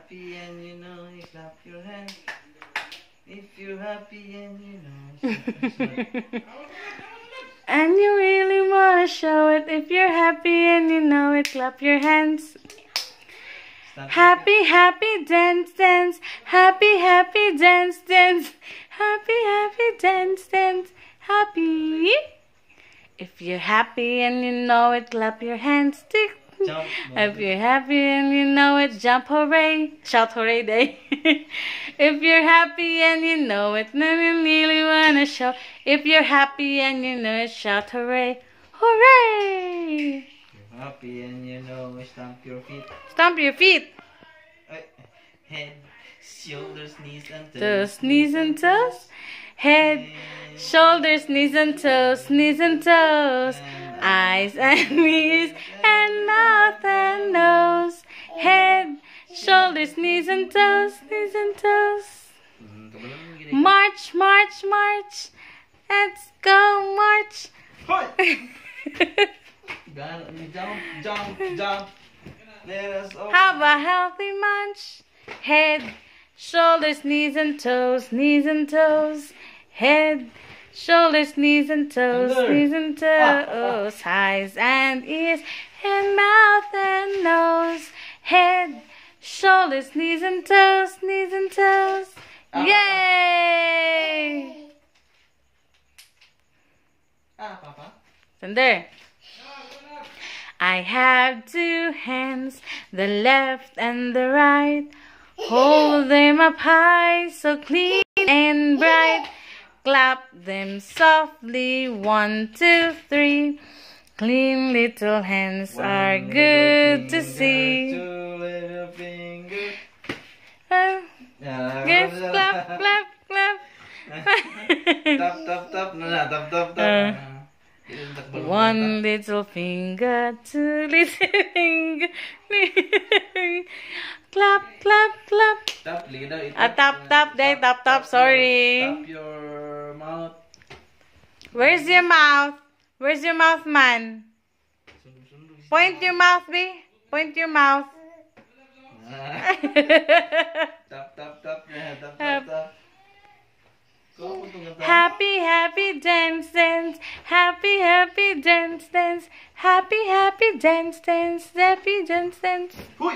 happy and you know it, clap your hands. If you're happy and you know. And you really wanna show it. If you're happy and you know it, clap your hands. Happy, happy, dance, dance. Happy, happy, dance, dance. Happy, happy, dance, dance. Happy. If you're happy and you know it, clap your hands. Jump, if you're happy and you know it, jump hooray. Shout hooray day. If you're happy and you know it, then you really wanna show. If you're happy and you know it, shout hooray. Hooray! You're happy and you know it, stamp your feet. Stomp your feet. Head, shoulders, knees and toes. Toes, knees and toes. Head, shoulders, knees and toes, knees and toes. Eyes and knees and mouth and nose. Head, shoulders, knees and toes, knees and toes. March, march, march. Let's go march. Jump, jump, jump. Let us all Have a healthy munch. Head, shoulders, knees and toes, knees and toes. Head, shoulders, knees and toes, knees and toes. Eyes and ears and mouth and nose. Head, shoulders, knees and toes, knees and toes. Yay! Papa. Thunder. I have two hands, the left and the right. Hold them up high, so clean and bright. Clap them softly, 1, 2, 3. Clean little hands are good to see. Two little fingers. Yes, clap, clap, clap. Tap, tap, tap. No, tap, tap, tap. One little finger, two little finger. Clap, clap, clap. Tap, liga daw. Tap, tap, day, tap, tap, sorry. Tap your mouth. Where's your mouth? Where's your mouth, man? Point your mouth, B. Point your mouth. Tap, tap, tap. Tap, tap, tap. Happy, happy, dance, dance. Happy, happy, dance, dance. Happy, happy, dance, dance. Happy, dance, dance. Huy!